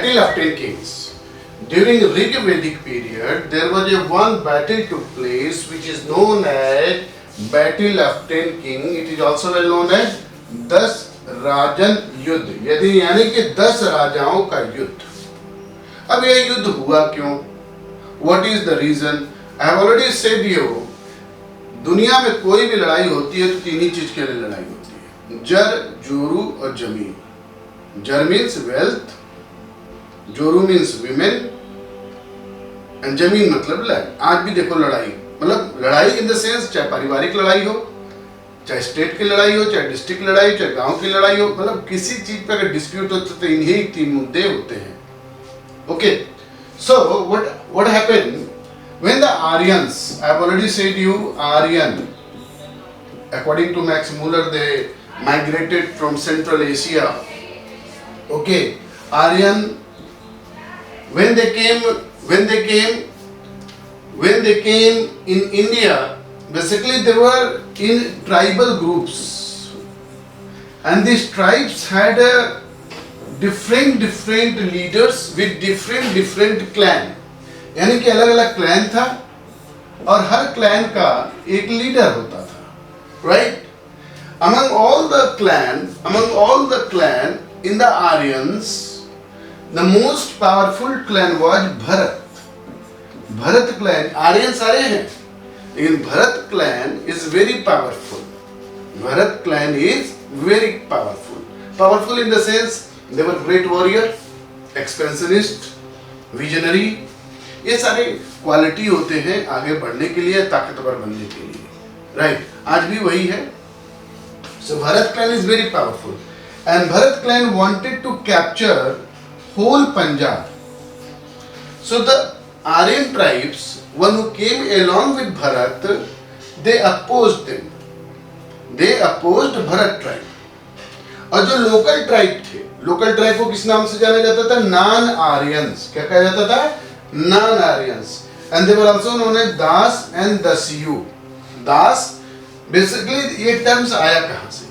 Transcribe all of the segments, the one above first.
battle of 10 kings. During Rigvedic period, there was a one battle took place which is known as Battle of 10 King. It is also well known as 10 राजन युद्ध, यदि यानी कि 10 राजाओं का युद्ध. अब यह युद्ध हुआ क्यों? What is the reason? I have already said you, दुनिया में कोई भी लड़ाई होती है तो तीन ही चीज के लिए लड़ाई होती है, जर, जोरू और जमीन. जर मीन्स वेल्थ, जोरू मीन्स विमेन एंड जमीन मतलब लैंड. आज भी देखो लड़ाई, मतलब लड़ाई इन द सेंस चाहे पारिवारिक लड़ाई हो, चाहे स्टेट की लड़ाई हो, चाहे डिस्ट्रिक्ट लड़ाई हो, चाहे गांव की लड़ाई हो, मतलब किसी चीज पे अगर डिस्प्यूट होता है तो इन्हीं तीन मुद्दे होते हैं. Okay, so what happened when the Aryans, I have already said you, Aryan, according to Max Muller, they migrated from Central Asia. Okay, Aryan, when they came in India, basically they were in tribal groups, and these tribes had different leaders with different clan. यानी कि अलग अलग clan था और हर clan का एक leader होता था, right? Among all the clan in the Aryans, the most powerful clan was Bharat. Bharat clan, Aryans सारे हैं, लेकिन Bharat clan is very powerful. Bharat clan is very powerful. Powerful in the sense they were great warrior, expansionist, visionary. ये सारे quality होते हैं आगे बढ़ने के लिए, ताकतवर बनने के लिए, राइट? आज भी वही है. So Bharat clan is very powerful and Bharat clan wanted to capture whole Punjab. So the Aryan tribes, one who came along with Bharat, they opposed Bharat tribe. और जो लोकल ट्राइब थे, लोकल ट्राइब को किस नाम से जाना जाता था? Non Aryans. क्या कहा जाता था? Non-Aryans, and they were also known as Das and Dasyu. Das, basically ये terms आया कहाँ से?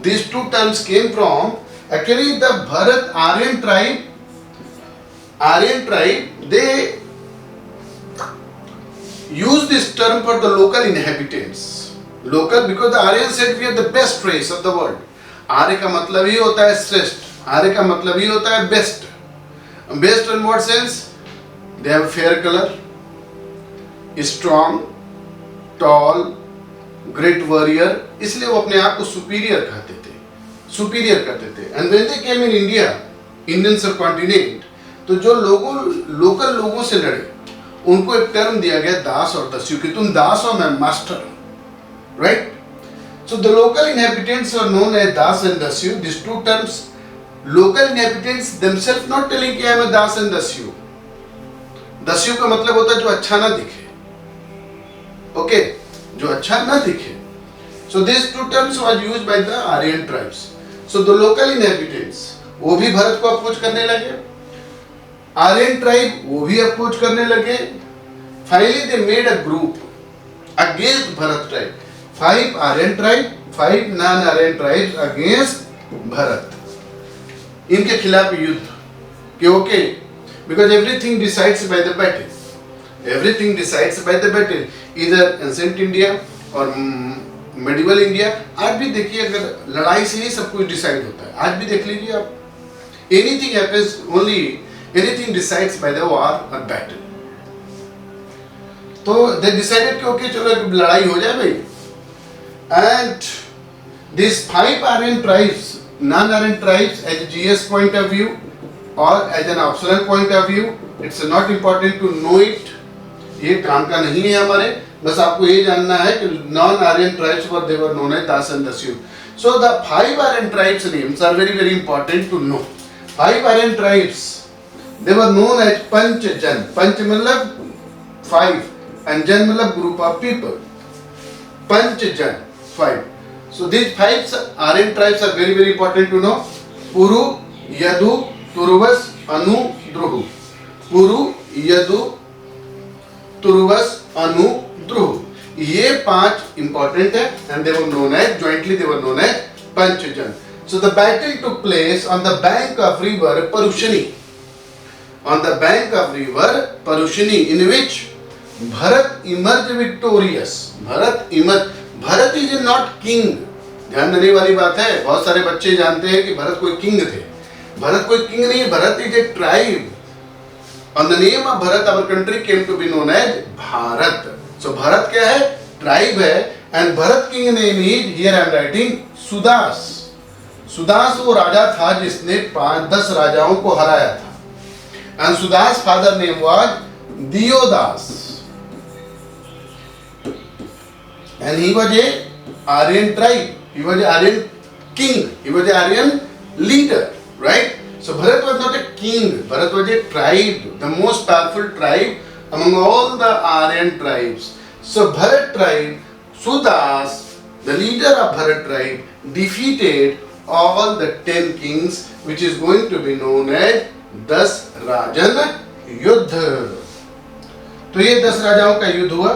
These two terms came from actually the Bharat Aryan tribe. They use this term for the local inhabitants. Local because the Aryans said we are the best race of the world. आर्य का मतलब ही होता है श्रेष्ठ, आर्य का मतलब ही होता है best. Best in what sense? They have fair color, strong, tall, great warrior. इसलिए वो अपने आप को सुपीरियर कहते थे. And when they came in India, Indian subcontinent, तो जो लोकल लोगों से लड़े, उनको एक टर्म दिया गया दास और दस्यु, कि तुम दास हो, मैं master, right? So the local inhabitants were known as Das and Dasyu. These two terms, local inhabitants themselves not telling कि I am a Das and Dasyu. दस्यु का मतलब होता है जो अच्छा ना दिखे. ओके, जो अच्छा ना दिखे. So this two terms was used by the Aryan tribes. So the local inhabitants, वो भी भारत को अप्रोच करने लगे. आर्यन ट्राइब वो भी अप्रोच करने लगे. Finally they made a group against Bharat tribe. 5 Aryan tribe, 5 non Aryan tribes against Bharat. इनके खिलाफ युद्ध कि okay, because everything decides by the battle. Everything decides by the battle. Either ancient India or medieval India. आज भी देखिए, अगर लड़ाई से ही सब कुछ डिसाइड होता है. आज भी देख लीजिए आप, anything happens only, anything decides by the war or battle. तो they decided कि ओके चलो एक लड़ाई हो जाए भाई. And these 5 Aryan tribes, non-Aryan tribes, as a GS point of view, or as an optional point of view, it's not important to know it. ये काम का नहीं है हमारे, बस आपको ये जानना है कि non-Aryan tribes were, they were known as Das and Dasyu. So the 5 Aryan tribes names are very important to know. 5 Aryan tribes, they were known as Panchjan. Panch मतलब 5 and Jan मतलब group of people. Panchjan, 5. So these 5 Aryan tribes are very important to know. Puru, Yadu, तुरुवस, अनु, द्रुहु. पुरु, यदु, तुरुवस, अनु, द्रुहु. ये 5 important है and they were known as, jointly they were known as Panchjan. So the battle took place on the bank of river Parushani. on the bank of river Parushini, in which Bharat emerged victorious. Bharat is not king. ध्यान देने वाली बात है, बहुत सारे बच्चे जानते हैं कि भरत कोई किंग थे. भरत कोई किंग नहीं, Bharat is a tribe. On the name of Bharat, our country came to be known as Bharat. So Bharat क्या है? Tribe है. And Bharat king name is, here I am writing, Sudas. Sudas वो राजा था जिसने 5-10 राजाओं को हराया था. And Sudas father name was Diodas. And he was a Aryan tribe. He was a Aryan king. He was a Aryan leader, right? So Bharat was not a king. Bharat was a tribe, the most powerful tribe among all the Aryan tribes. So Bharat tribe, Sudas, the leader of Bharat tribe, defeated all the 10 kings, which is going to be known as 10 राजन युद्ध. तो ये 10 राजाओं का युद्ध हुआ.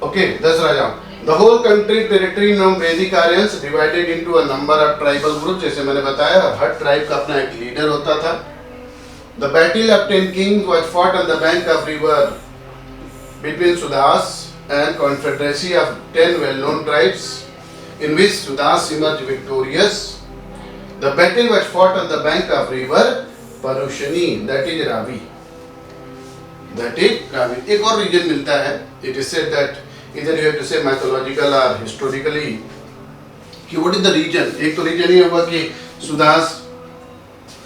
Okay, 10 राजाओं. The whole country territory known Vedic Aryans divided into a number of tribal groups. जैसे मैंने बताया, हर ट्राइब का अपना एक लीडर होता था. The battle of 10 kings was fought on the bank of river between Sudas and confederacy of 10 well-known tribes, in which Sudas emerged victorious. The battle was fought on the bank of river Parushani, that is Ravi. That is Ravi. एक और reason मिलता है. It is said that either you have to say mythological or historically कि what is the region. एक तो reason ये हुआ कि Sudas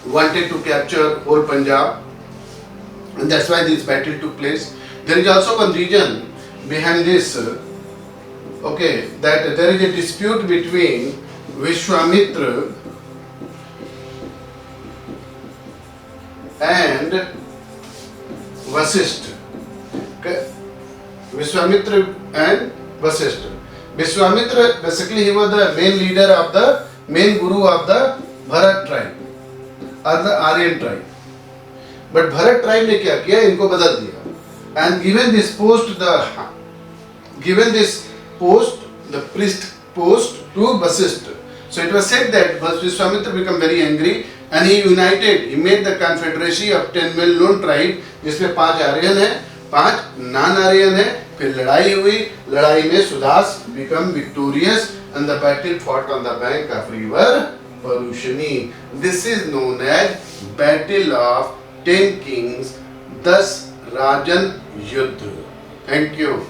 wanted to capture whole Punjab, and that's why this battle took place. There is also one reason behind this, okay, that there is a dispute between Vishwamitra and Vasishtha. Okay? Vishwamitra and Vasishtha. Vishwamitra, basically he was the main leader of the main guru of the Bharat tribe or the Aryan tribe. But Bharat tribe ने क्या किया, इनको बदल दिया. And given this post, the priest post to Vasishtha. So it was said that Vishwamitra became very angry and he made the confederacy of 10 well-known tribes, जिसमें 5 आर्यन है, 5 non Aryan है. फिर लड़ाई हुई. लड़ाई में Sudas become victorious and the battle fought on the bank of river Parushani. This is known as Battle of 10 Kings, 10 राजन युद्ध. Thank you.